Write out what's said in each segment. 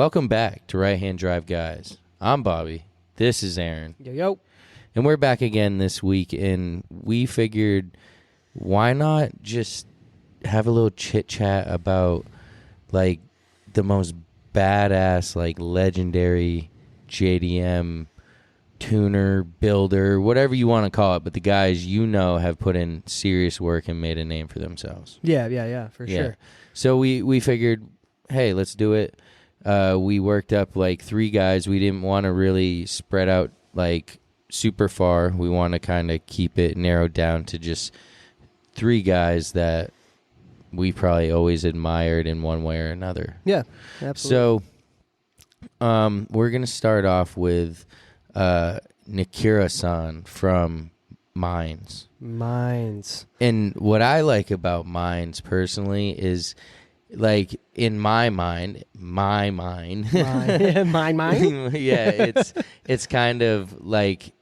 Welcome back to Right Hand Drive Guys. I'm Bobby. This is Aaron. Yo. And we're back again this week, and we figured why not just have a little chit-chat about, like, the most badass, like, legendary JDM tuner, builder, whatever you want to call it, but the guys you know have put in serious work and made a name for themselves. Yeah, for sure. So we figured, hey, let's do it. We worked up like 3 guys. We didn't want to really spread out like super far. We want to kind of keep it narrowed down to just 3 guys that we probably always admired in one way or another. Yeah, absolutely. So we're going to start off with Nikira-san from Mines. And what I like about Mines personally is, like, in my mind, yeah, it's kind of like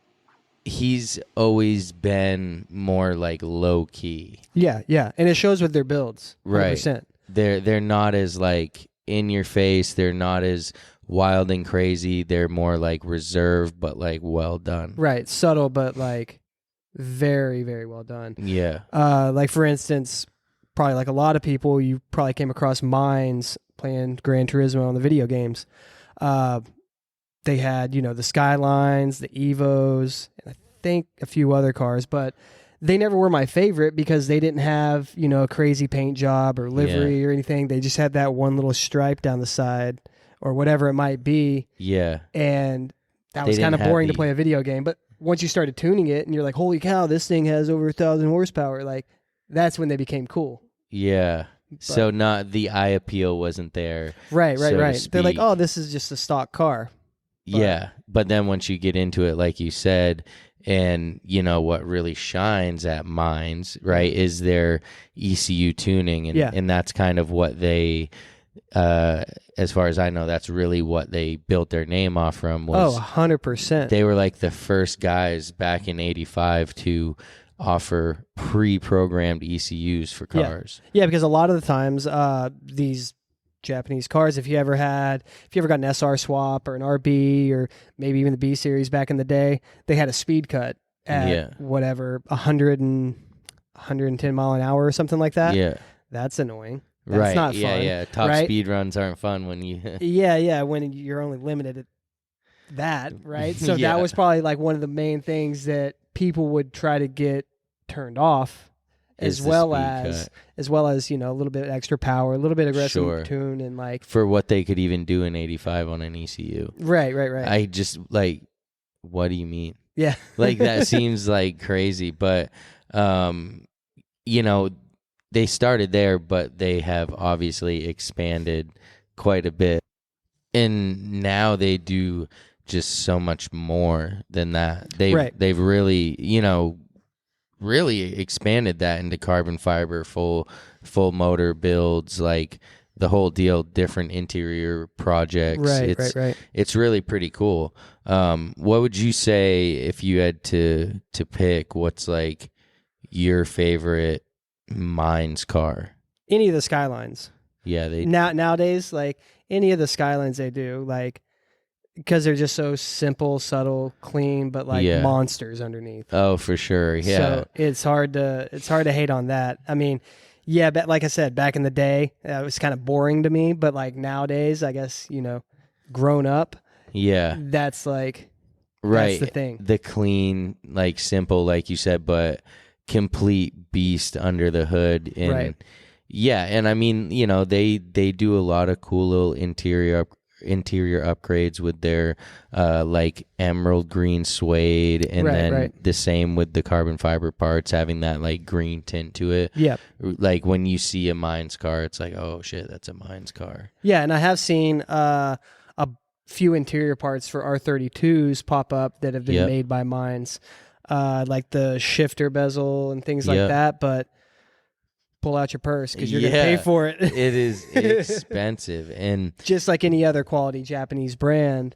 he's always been more like low key. Yeah, and it shows with their builds. 100%. Right. They're not as like in your face. They're not as wild and crazy. They're more like reserved, but like well done. Right, subtle, but like very, very well done. Yeah. Like for instance, probably like a lot of people, you probably came across Mines playing Gran Turismo on the video games. They had, the Skylines, the Evos, and I think a few other cars, but they never were my favorite because they didn't have, a crazy paint job or livery or anything. They just had that one little stripe down the side or whatever it might be. Yeah. And that was kind of boring to play a video game. But once you started tuning it and you're like, holy cow, this thing has over 1,000 horsepower, like that's when they became cool. Yeah. But, so not the eye appeal wasn't there. Right. They're like, oh, this is just a stock car. But, yeah. But then once you get into it, like you said, and what really shines at Mines, right, is their ECU tuning. And that's kind of what they, as far as I know, that's really what they built their name off from. Was 100%. They were like the first guys back in '85 to offer pre-programmed ECUs for cars. Yeah, because a lot of the times these Japanese cars, if you ever got an SR swap or an RB or maybe even the B series back in the day, they had a speed cut at whatever 110 mile an hour or something like that. Yeah, that's annoying. That's not fun. Yeah. Top speed runs aren't fun when you. yeah, when you're only limited at that, right? So that was probably like one of the main things that people would try to get turned off, as well as a little bit extra power, a little bit aggressive tune, and like for what they could even do in '85 on an ECU. Right. I just like, what do you mean? Yeah, like that seems like crazy, but they started there, but they have obviously expanded quite a bit, and now they do just so much more than that. They've really, really expanded that into carbon fiber, full motor builds, like the whole deal, different interior projects. Right. It's really pretty cool. What would you say if you had to pick what's like your favorite Mines car? Any of the Skylines. Yeah, nowadays, like any of the Skylines they do, like, because they're just so simple, subtle, clean, but like monsters underneath. Oh, for sure. Yeah. So it's hard to hate on that. I mean, yeah, but like I said, back in the day, it was kind of boring to me. But like nowadays, I guess grown up. Yeah. That's like right. That's the thing. The clean, like simple, like you said, but complete beast under the hood. And, right. Yeah, and I mean, they do a lot of cool little interior upgrades with their like emerald green suede, and the same with the carbon fiber parts having that like green tint to it. Yeah, like when you see a Mines car, it's like, oh shit, that's a Mines car. Yeah, and I have seen a few interior parts for R32s pop up that have been made by Mines, like the shifter bezel and things like that, but pull out your purse because you're going to pay for it. It is expensive. And just like any other quality Japanese brand,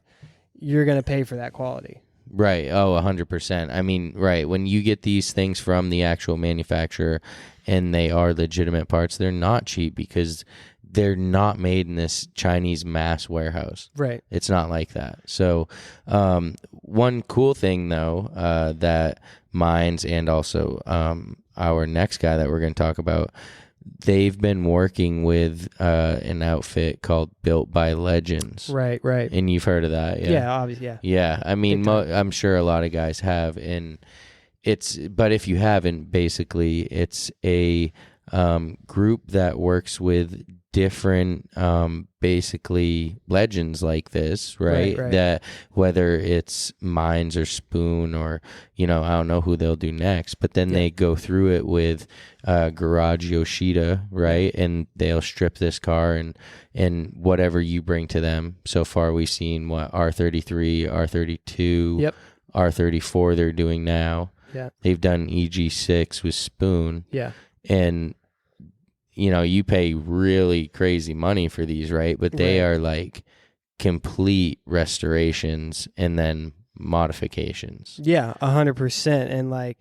you're going to pay for that quality. Right. Oh, 100%. I mean, right. When you get these things from the actual manufacturer and they are legitimate parts, they're not cheap because they're not made in this Chinese mass warehouse. Right. It's not like that. So one cool thing, though, that Mines and also our next guy that we're going to talk about, they've been working with an outfit called Built by Legends. Right. And you've heard of that, yeah? Yeah, obviously, yeah. Yeah, I mean, I'm sure a lot of guys have, and but if you haven't, basically, it's a group that works with different basically legends like this, right? That whether it's Mines or Spoon or I don't know who they'll do next, but then they go through it with Garage Yoshida, right? And they'll strip this car and whatever you bring to them. So far we've seen R33, R32, R34 they're doing now. Yeah. They've done EG6 with Spoon. Yeah. And you pay really crazy money for these, right? But they are like complete restorations and then modifications. Yeah, 100%. And like,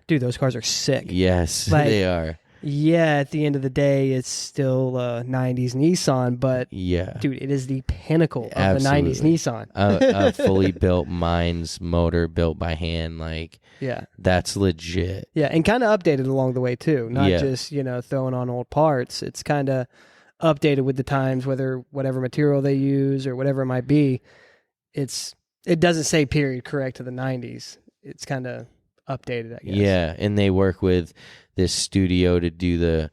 dude, those cars are sick. Yes, like, they are. Yeah, at the end of the day, it's still a 90s Nissan, but dude, it is the pinnacle of the 90s Nissan. A fully built Mines motor built by hand, like, that's legit. Yeah, and kind of updated along the way too, not just, throwing on old parts. It's kind of updated with the times, whatever material they use or whatever it might be. It doesn't say period correct to the 90s. It's kind of updated, I guess. Yeah, and they work with this studio to do the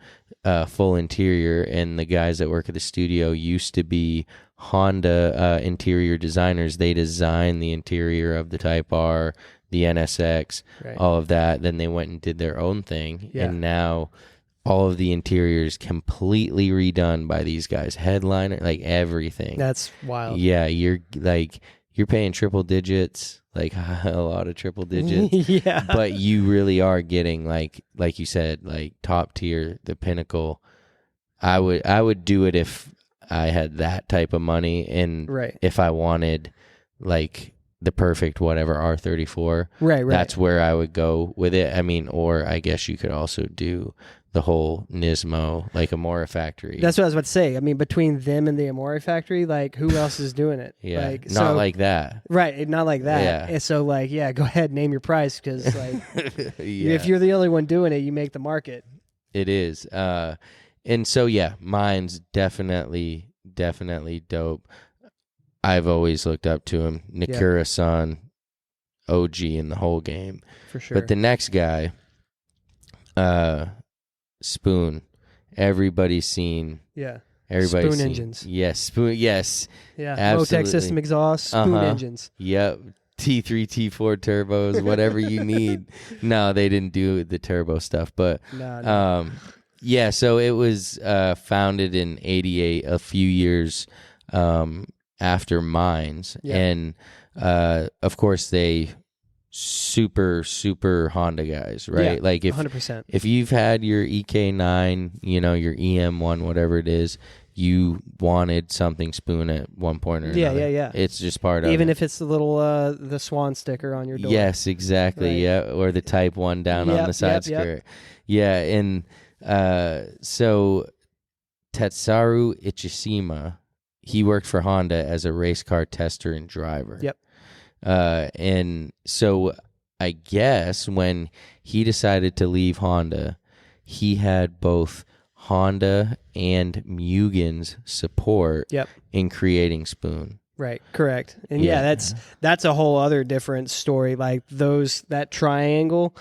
full interior, and the guys that work at the studio used to be Honda interior designers. They designed the interior of the Type R, the NSX, all of that. Then they went and did their own thing, and now all of the interiors completely redone by these guys. Headliner, like everything. That's wild. Yeah, you're paying triple digits, like a lot of triple digits. Yeah. But you really are getting like you said, like top tier, the pinnacle. I would do it if I had that type of money, and if I wanted like the perfect whatever R34. Right. That's where I would go with it. I mean, or I guess you could also do the whole Nismo, like Amora factory. That's what I was about to say. I mean, between them and the Amora factory, like, who else is doing it? Yeah, not like that. Right, not like that. Yeah. And so, like, go ahead, name your price, because, like, if you're the only one doing it, you make the market. It is. And so, Mine's definitely dope. I've always looked up to him. Nakura-san, OG in the whole game. For sure. But the next guy, Spoon. Everybody's seen. Yeah. Everybody's Spoon seen. engines. Yes, Spoon. Yes. Yeah. Absolutely. Motec system exhaust, Spoon engines. Yep. T3, T4 turbos, whatever you need. No, they didn't do the turbo stuff, but no. So it was founded in '88, a few years after Mines, and of course they super Honda guys, right? Like if 100%. If you've had your EK9, your EM1, whatever it is, you wanted something Spoon at one point or another. Yeah. It's just part of it. Even if it's the little the swan sticker on your door. Yes, exactly. Right. Yeah, or the Type 1 down on the side skirt. Yeah, and so Tetsaru Ichishima, he worked for Honda as a race car tester and driver. Yep. And so I guess when he decided to leave Honda, he had both Honda and Mugen's support in creating Spoon. Right, correct. And that's a whole other different story. Like that triangle,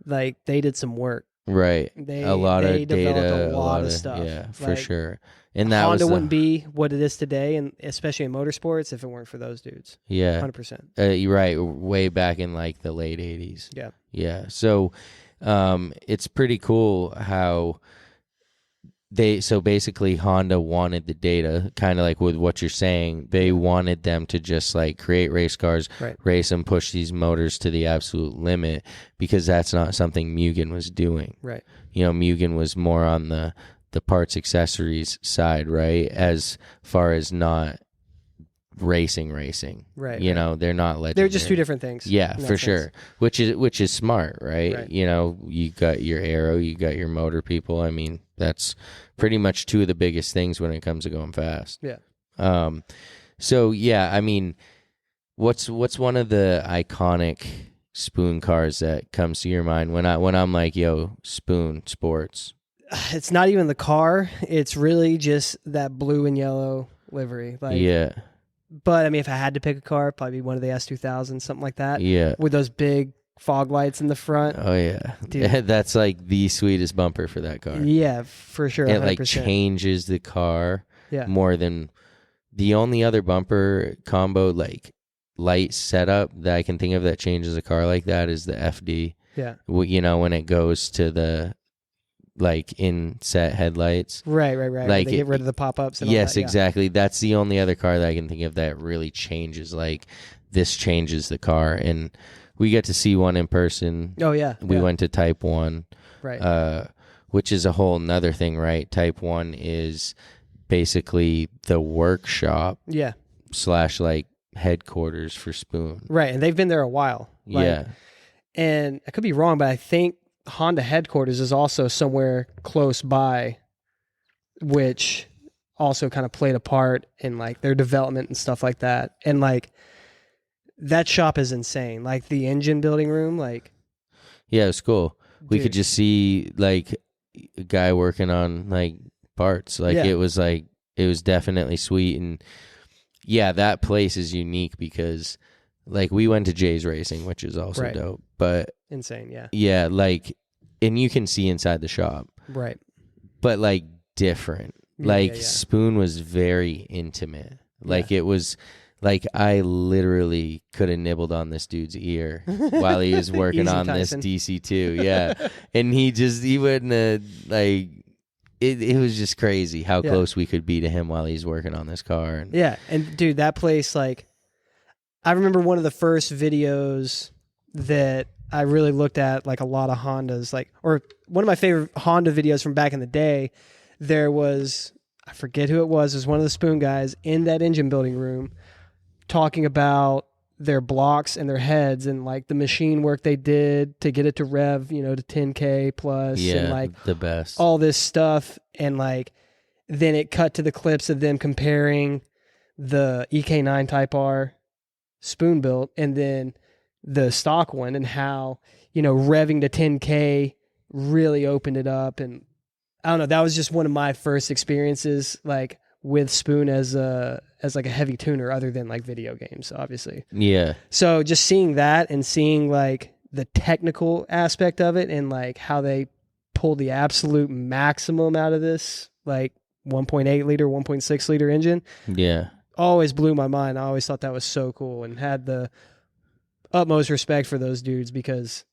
like they did some work. Right. A lot of data, a lot of stuff. Yeah, for sure. And that Honda wouldn't be what it is today, and especially in motorsports, if it weren't for those dudes. Yeah. 100%. You're right. Way back in like the late 80s. Yeah. Yeah. So it's pretty cool how so basically Honda wanted the data, kind of like with what you're saying. They wanted them to just like create race cars, race them, push these motors to the absolute limit, because that's not something Mugen was doing. Right. Mugen was more on the parts accessories side, right? As far as not racing. Right. You know, they're not legendary. They're just two different things. Yeah, for sure. Which is smart, right? You know, you got your aero, you got your motor people. I mean, that's pretty much two of the biggest things when it comes to going fast. Yeah. So yeah, I mean, what's one of the iconic Spoon cars that comes to your mind when I'm like, yo, Spoon Sports? It's not even the car. It's really just that blue and yellow livery. Like, yeah. But I mean, if I had to pick a car, probably one of the S2000s, something like that. Yeah. With those big fog lights in the front. Oh yeah. Dude. That's like the sweetest bumper for that car. Yeah, for sure. 100%. It like changes the car more than the only other bumper combo, like light setup that I can think of that changes a car like that is the FD. Yeah. You know, when it goes to the like inset headlights. Right. Like they get rid of the pop-ups and yes, all that. Exactly. That's the only other car that I can think of that really changes. Like this changes the car, and we get to see one in person. Oh yeah. We went to Type 1. Right. Which is a whole nother thing, right? Type 1 is basically the workshop. Yeah. / like headquarters for Spoon. Right, and they've been there a while. Yeah. And I could be wrong, but I think Honda headquarters is also somewhere close by, which also kind of played a part in like their development and stuff like that. And like that shop is insane. Like the engine building room, like yeah, it was cool. We dude. could just see like a guy working on like parts. Like it was definitely sweet. And yeah, that place is unique because like we went to Jay's Racing, which is also dope. But insane, yeah. Yeah, like, and you can see inside the shop. Right. But like different. Like Spoon was very intimate. Like it was like I literally could have nibbled on this dude's ear while he was working on Tyson. this DC2. Yeah. And he wouldn't have, like, it was just crazy how close we could be to him while he's working on this car. And yeah. And dude, that place, like, I remember one of the first videos that I really looked at, like a lot of Hondas, like, or one of my favorite Honda videos from back in the day, there was, I forget who it was one of the Spoon guys in that engine building room talking about their blocks and their heads and like the machine work they did to get it to rev, you know, to 10K plus and like the best, all this stuff. And like, then it cut to the clips of them comparing the EK9 Type R Spoon built and then the stock one and how, you know, revving to 10K really opened it up. And I don't know, that was just one of my first experiences like with Spoon as like a heavy tuner other than like video games, obviously. Yeah. So just seeing that and seeing like the technical aspect of it and like how they pull the absolute maximum out of this, like 1.8 liter, 1.6 liter engine. Yeah. Always blew my mind. I always thought that was so cool and had the utmost respect for those dudes because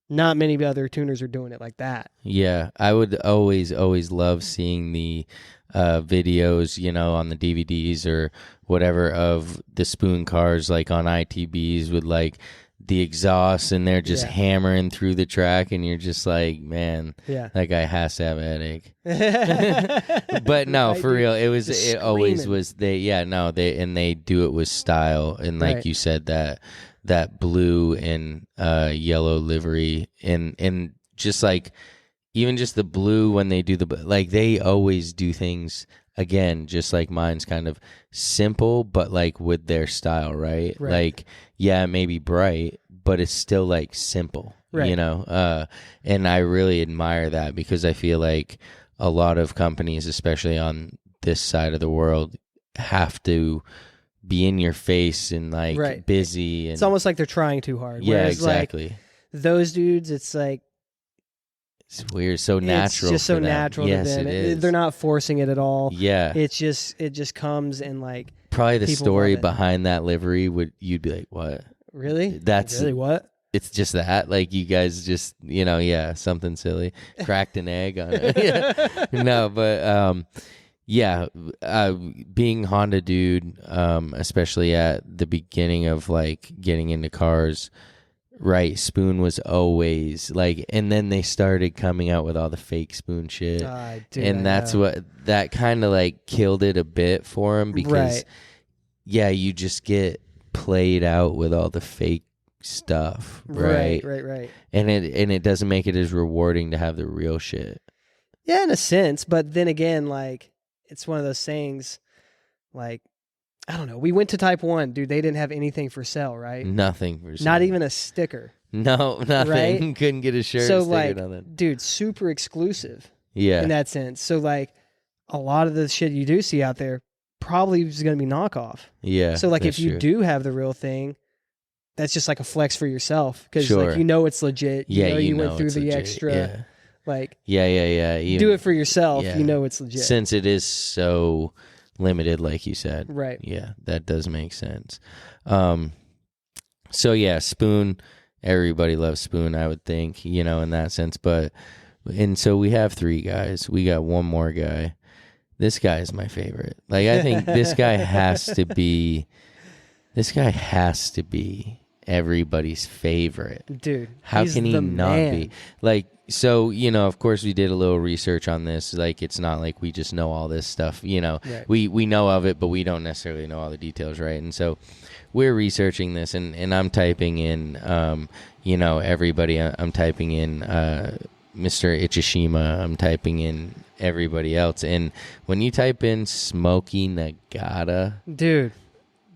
not many other tuners are doing it like that. Yeah. I would always love seeing the videos, you know, on the DVDs or whatever of the Spoon cars like on ITBs with like the exhaust and they're just hammering through the track and you're just like, man, that guy has to have a headache. But no, for real, it always was they do it with style and like you said that blue and yellow livery and just like even just the blue when they do like they always do things again just like mine's kind of simple but like with their style, right? Like it may be bright but it's still like simple, you know. And I really admire that because I feel like a lot of companies, especially on this side of the world, have to be in your face and like busy and it's almost like they're trying too hard. Whereas, exactly. Like, those dudes, it's like it's weird, so natural. It's just so natural. Yes, to them. it is. They're not forcing it at all. Yeah, it just comes and like probably the story behind that livery you'd be like, what? Really? That's really what? It's just that, like, you guys just, you know, something silly, cracked an egg on it. No, but being Honda dude, especially at the beginning of like getting into cars, right? Spoon was always like, and then they started coming out with all the fake Spoon shit, and that's what that kind of like killed it a bit for him because yeah, you just get played out with all the fake stuff, right? Right. And it doesn't make it as rewarding to have the real shit. Yeah, in a sense, but then again, like, it's one of those things, like, I don't know. We went to Type 1, dude. They didn't have anything for sale, right? Nothing for sale. Not even a sticker. No, nothing. Right? Couldn't get a shirt. So, sticker, like, nothing. dude, super exclusive. Yeah. In that sense. So, like, a lot of the shit you do see out there probably is going to be knockoff. Yeah. So, like, if you true. do have the real thing, that's just like a flex for yourself. Because, sure. like, you know it's legit. You went through the legit. extra. Yeah. Like, yeah. Even, do it for yourself. You know it's legit. Since it is so limited, like you said. Right. Yeah, that does make sense. So, yeah, Spoon. Everybody loves Spoon, I would think, in that sense. And so we have 3 guys. We got one more guy. This guy is my favorite. Like, I think this guy has to be everybody's favorite. Dude, how can he not be? Like, so, of course we did a little research on this. Like, it's not like we just know all this stuff, Right. We know of it, but we don't necessarily know all the details, right? And so we're researching this, and I'm typing in, everybody. I'm typing in Mr. Ichishima. I'm typing in everybody else. And when you type in Smokey Nagata, dude,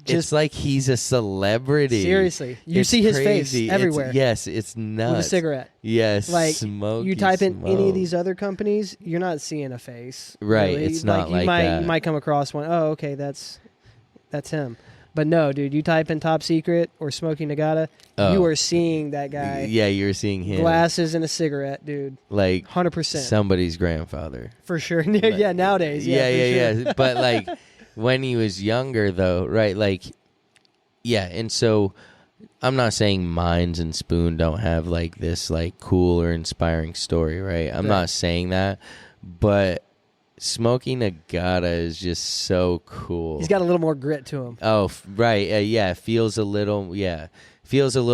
it's like he's a celebrity. Seriously. You see his crazy. face everywhere. It's nuts. With a cigarette. Yes. Like, Smokey you type in Smoke. any of these other companies, you're not seeing a face. Right. Really. It's not like that. You might come across one. Oh, okay, that's him. But no, dude, you type in Top Secret or Smokey Nagata, you are seeing that guy. Yeah, you're seeing him. Glasses and a cigarette, dude. Like 100%. Somebody's grandfather. For sure. Yeah, nowadays. Yeah, yeah. But like when he was younger though, right? Like, yeah, and so I'm not saying Mines and Spoon don't have like this like cool or inspiring story, right? I'm not saying that, but Smokey Nagata is just so cool. He's got a little more grit to him. Oh, right. Yeah, feels a little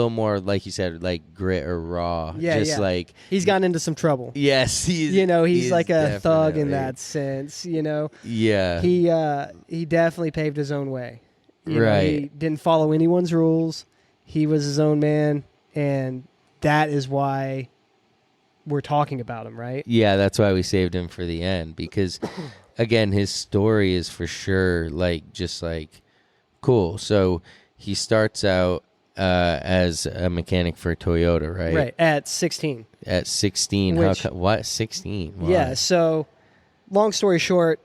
more, like you said, like grit or raw. Yeah, just like he's gotten into some trouble. Yes, he's like a thug in that sense. Yeah, he definitely paved his own way. Right, he didn't follow anyone's rules. He was his own man, and that is why we're talking about him, right? Yeah, that's why we saved him for the end, because again, his story is for sure like just like cool. So he starts out as a mechanic for Toyota, right? Right, at 16. At 16. What? 16? Why? Yeah, so long story short,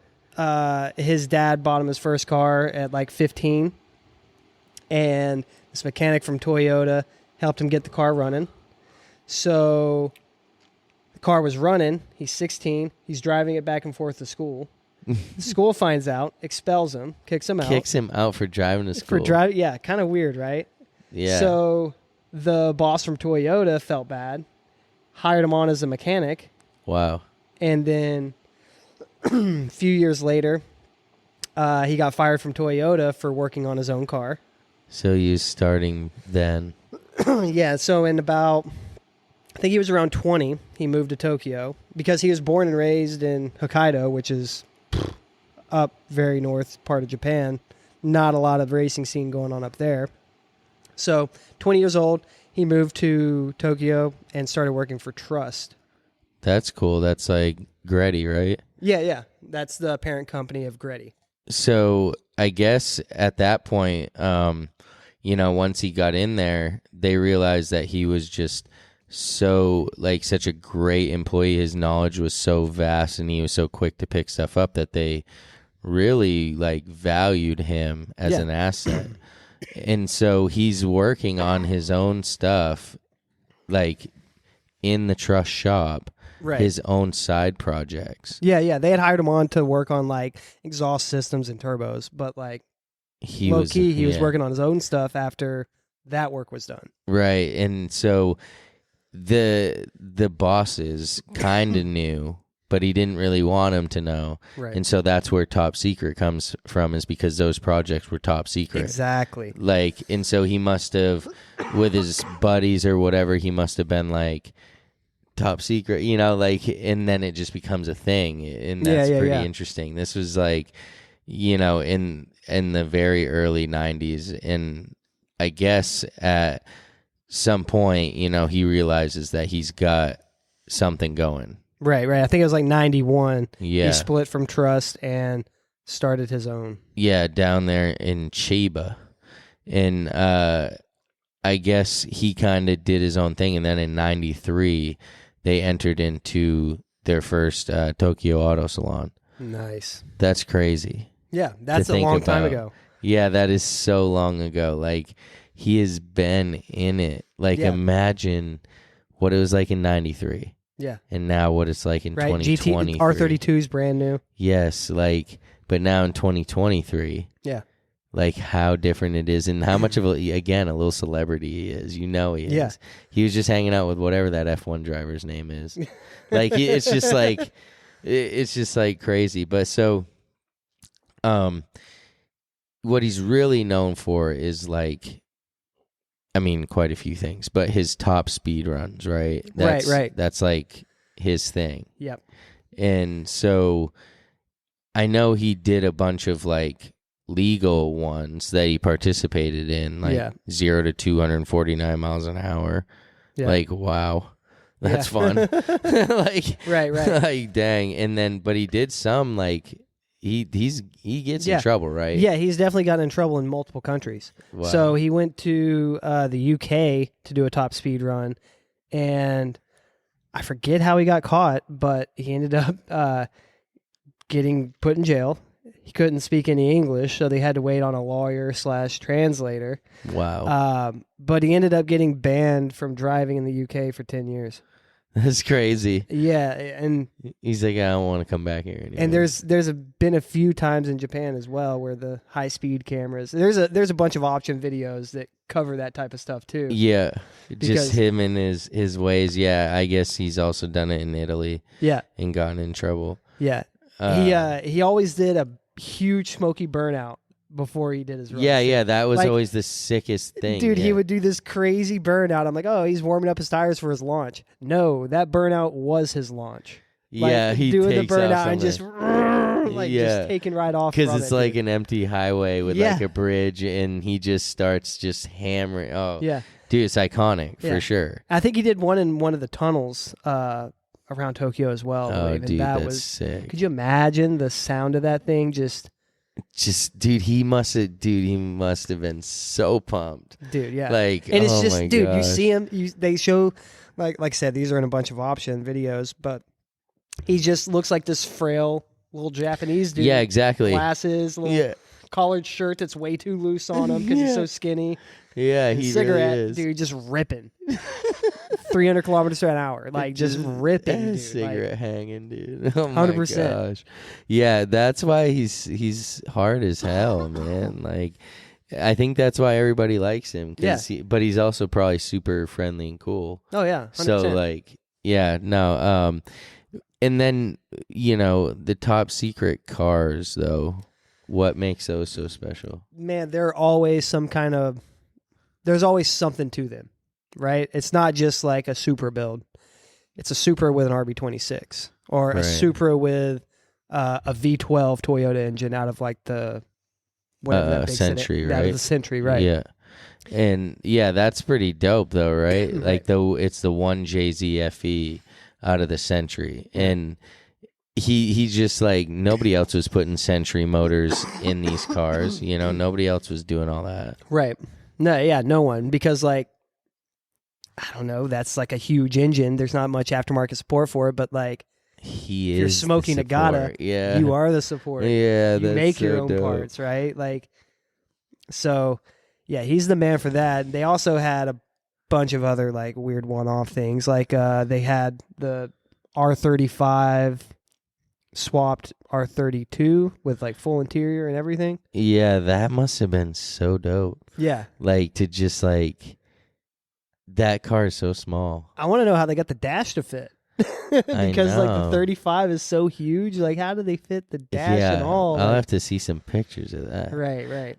his dad bought him his first car at like 15, and this mechanic from Toyota helped him get the car running. So the car was running. He's 16. He's driving it back and forth to school. The school finds out, expels him, kicks him out. Kicks him out for driving to school. Yeah, kind of weird, right? Yeah. So the boss from Toyota felt bad, hired him on as a mechanic. Wow. And then a few years later, he got fired from Toyota for working on his own car. So he was starting then. Yeah, so in about, I think he was around 20, he moved to Tokyo because he was born and raised in Hokkaido, which is up very north part of Japan. Not a lot of racing scene going on up there. So 20 years old, he moved to Tokyo and started working for Trust. That's cool. That's like Gretty, right? Yeah. That's the parent company of Gretty. So I guess at that point, once he got in there, they realized that he was just such a great employee. His knowledge was so vast and he was so quick to pick stuff up that they really like valued him as an asset. And so he's working on his own stuff, like in the Trust shop. Right. His own side projects. Yeah. They had hired him on to work on like exhaust systems and turbos, but like he was working on his own stuff after that work was done. Right. And so the bosses kind of knew, but he didn't really want him to know. Right. And so that's where Top Secret comes from, is because those projects were top secret. Exactly. Like, and so he must have, with his buddies or whatever, he must have been like, top secret, and then it just becomes a thing, and that's pretty interesting. This was like, in the very early 90s. And I guess at some point, he realizes that he's got something going. Right. I think it was like 91. Yeah. He split from Trust and started his own. Yeah, down there in Chiba. And I guess he kind of did his own thing. And then in 93, they entered into their first Tokyo Auto Salon. Nice. That's crazy. Yeah, that's a long time ago. Yeah, that is so long ago. Like, he has been in it. Like, imagine what it was like in 93. Yeah. And now what it's like in 2023. R32 is brand new. Yes, but now in 2023. Yeah. Like, how different it is, and how much of a little celebrity he is. He is. Yeah. He was just hanging out with whatever that F1 driver's name is. Like, it's just like, it's just like crazy. But so, what he's really known for is quite a few things, but his top speed runs, right? Right. That's like his thing. Yep. And so, I know he did a bunch of legal ones that he participated in, 0 to 249 miles an hour. Yeah. Wow, that's fun. Right. Dang. And then, but he did some he gets in trouble, right? Yeah, he's definitely gotten in trouble in multiple countries. Wow. So he went to the UK to do a top speed run, and I forget how he got caught, but he ended up getting put in jail. He couldn't speak any English, so they had to wait on a lawyer/translator. Wow. But he ended up getting banned from driving in the UK for 10 years. That's crazy. Yeah, and he's like, I don't want to come back here anymore. And there's been a few times in Japan as well where the high speed cameras. There's a bunch of option videos that cover that type of stuff too. Yeah, just him and his ways. Yeah, I guess he's also done it in Italy. Yeah, and gotten in trouble. Yeah, he always did a huge smoky burnout before he did his run. Yeah, that was always the sickest thing. Dude, yeah. He would do this crazy burnout. I'm like, oh, he's warming up his tires for his launch. No, that burnout was his launch. He doing takes the burnout off and just just taking right off. Because it's like an empty highway with a bridge, and he just starts just hammering. Oh, yeah, dude, it's iconic for sure. I think he did one in one of the tunnels around Tokyo as well. Oh, dude, that was sick. Could you imagine the sound of that thing? Dude, he must have been so pumped. Dude, yeah. And it's just, dude, gosh. You see him, they show, like I said, these are in a bunch of option videos, but he just looks like this frail little Japanese dude. Yeah, exactly. Glasses, little collared shirt that's way too loose on him because he's so skinny. Yeah, he cigarette, really is. Dude, just ripping. 300 kilometers an hour, just ripping, dude. Cigarette hanging, dude. Oh 100%. My gosh. Yeah, that's why he's hard as hell, man. I think that's why everybody likes him. But he's also probably super friendly and cool. Oh yeah, 100%. So and then the top secret cars though. What makes those so special? Man, there's always something to them, right? It's not just like a Supra build. It's a Supra with an RB26 or a Supra with a V12 Toyota engine out of the that big Century, right? Out of the Century, right? Yeah. And that's pretty dope though, right? Right. It's the one JZ FE out of the Century. And he just nobody else was putting Century motors in these cars, nobody else was doing all that. Right. No one, because I don't know, that's a huge engine. There's not much aftermarket support for it, but he is. You're smoking a Gata. Yeah. You are the support. Yeah, you make your own parts, right? So yeah, he's the man for that. They also had a bunch of other weird one-off things. They had the R35 swapped R32 with full interior and everything. Yeah, that must have been so dope. Yeah. To just that car is so small. I want to know how they got the dash to fit. Because the 35 is so huge. How do they fit the dash and all? I'll have to see some pictures of that. Right.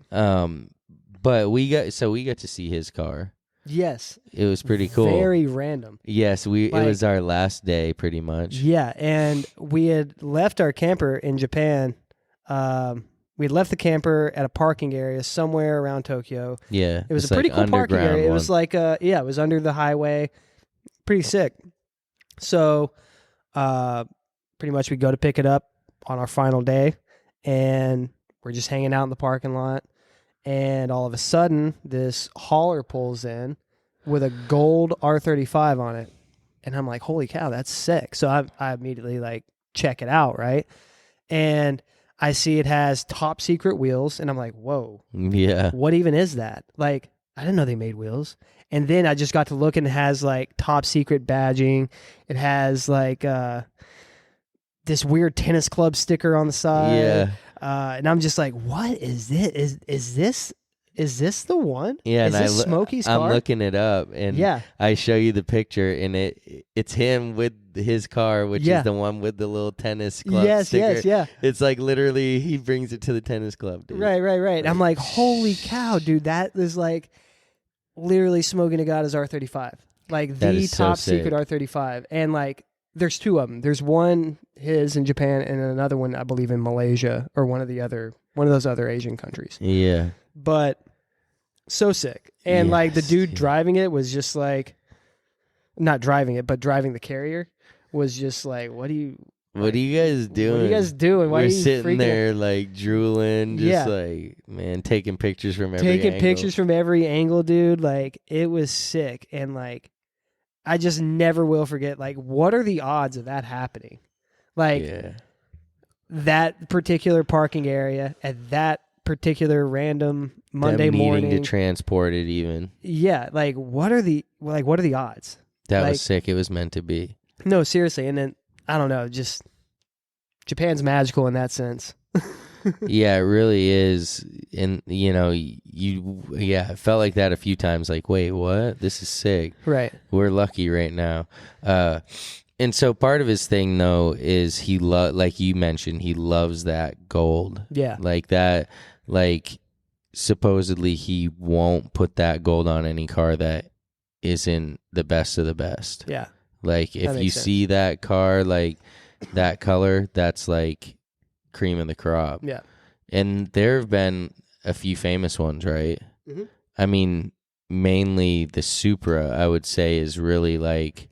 But we got to see his car. Yes. It was pretty cool. Very random. Yes, it was our last day pretty much. Yeah, and we had left our camper in Japan. We we left the camper at a parking area somewhere around Tokyo. Yeah. It was a pretty cool parking area. It was like, it was under the highway. Pretty sick. So, pretty much we go to pick it up on our final day, and we're just hanging out in the parking lot. And all of a sudden, this hauler pulls in with a gold R35 on it. And I'm like, holy cow, that's sick. So I immediately like check it out, right? And I see it has top secret wheels. And I'm like, whoa. Yeah. What even is that? Like, I didn't know they made wheels. And then I just got to look, and it has like top secret badging. It has like this weird tennis club sticker on the side. Yeah. And I'm just like, what is this? Is this the one? Yeah, is and this Smokey's car? I'm looking it up, and I show you the picture, and it's him with his car, which is the one with the little tennis club sticker. Yes. It's like literally he brings it to the tennis club, dude. Right. I'm like, holy cow, dude, that is like literally Smokey Nagata's R35. Like the top secret R35. And like, there's two of them. There's one his in Japan and another one, I believe, in Malaysia or one of those other Asian countries. Yeah. But so sick. And like the dude driving it was just like, not driving it, but driving the carrier was just like, what are you guys doing? What are you guys doing? Why We're are you sitting there like drooling, just like, man, taking pictures from every angle, dude. Like, it was sick. And like, I just never will forget, like, what are the odds of that happening? Like, that particular parking area at that particular random Monday morning. Needing to transport it even. Yeah, like, what are the odds? That was sick. It was meant to be. No, seriously. And then, I don't know, just Japan's magical in that sense. Yeah, it really is. And, it felt like that a few times. Like, wait, what? This is sick. Right. We're lucky right now. And so part of his thing, though, is like you mentioned, he loves that gold. Yeah. Like that, like, supposedly he won't put that gold on any car that isn't the best of the best. Yeah. Like, if you see that car, like, that color, that's like cream of the crop. Yeah. And there have been a few famous ones, right? Mm-hmm. I mean, mainly the Supra, I would say, is really like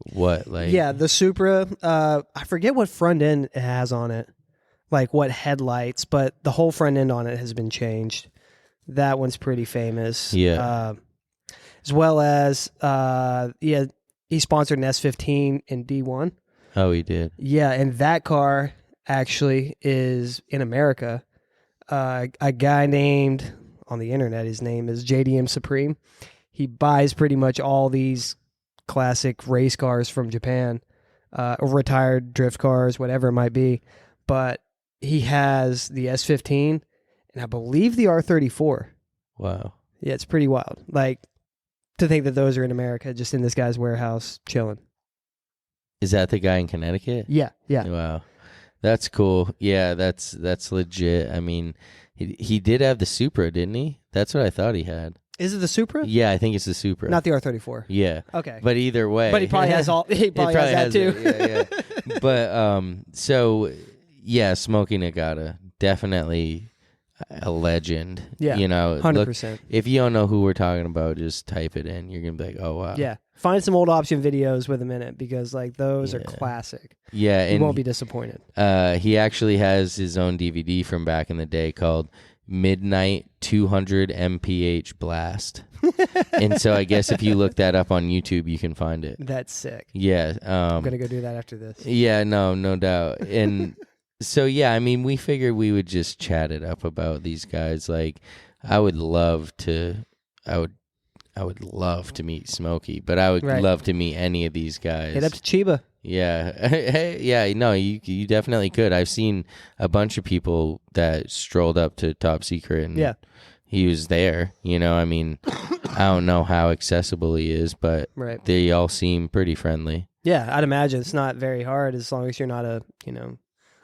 the Supra, I forget what front end it has on it, like what headlights, but the whole front end on it has been changed. That one's pretty famous. Yeah. As well as he sponsored an S15 in D1. Oh, he did. Yeah, and that car actually is in America. A guy named, on the internet, his name is JDM Supreme. He buys pretty much all these classic race cars from Japan, retired drift cars, whatever it might be. But he has the S15 and I believe the R34. Wow. Yeah, it's pretty wild. Like, to think that those are in America, just in this guy's warehouse, chilling. Is that the guy in Connecticut? Yeah. Wow. That's cool. Yeah, that's legit. I mean, he did have the Supra, didn't he? That's what I thought he had. Is it the Supra? Yeah, I think it's the Supra. Not the R34. Yeah. Okay. But either way. But he probably has all. He probably has that too. Yeah. But so yeah, Smokey Nagata, definitely a legend. Yeah. 100%. If you don't know who we're talking about, just type it in. You're gonna be like, oh wow. Yeah. Find some old option videos with him in it, because like those are classic. Yeah, you won't be disappointed. He actually has his own DVD from back in the day called Midnight 200 mph Blast. And so I guess if you look that up on YouTube, you can find it. That's sick. Yeah. I'm gonna go do that after this. Yeah, no doubt. And so yeah, I mean, we figured we would just chat it up about these guys. Like, I would love to meet Smokey, but I would love to meet any of these guys. Hit up to Chiba. Yeah. Yeah, no, you definitely could. I've seen a bunch of people that strolled up to Top Secret and he was there. I mean, I don't know how accessible he is, but they all seem pretty friendly. Yeah, I'd imagine it's not very hard as long as you're not a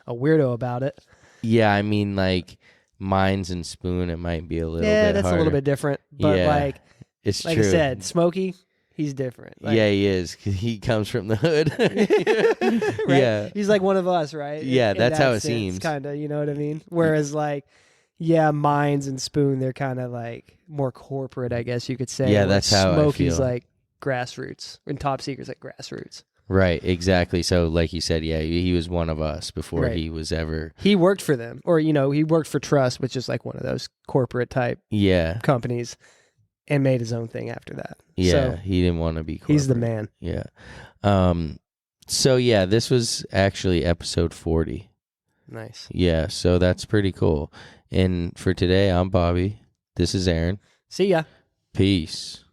weirdo about it. Yeah, I mean, like Mines and Spoon, it might be a little bit harder. Yeah, that's a little bit different. But it's true. I said, Smokey, He's different. Yeah, he is. 'Cause he comes from the hood. Right? Yeah. He's like one of us, right? Yeah, In that's that how it sense, seems. Kind of, you know what I mean? Whereas like, yeah, Mines and Spoon, they're kind of like more corporate, I guess you could say. Yeah, that's how I Smokey's feel. like grassroots, and Top Secret's like grassroots. Right, exactly. So like you said, yeah, he was one of us before Right. he was ever. He worked for them, or he worked for Trust, which is like one of those corporate type Yeah. companies, and made his own thing after that. Yeah, So he didn't want to be corporate. he's the man. Yeah. So yeah, this was actually episode 40. Nice. Yeah, so that's pretty cool. And for today, I'm Bobby. This is Aaron. See ya. Peace.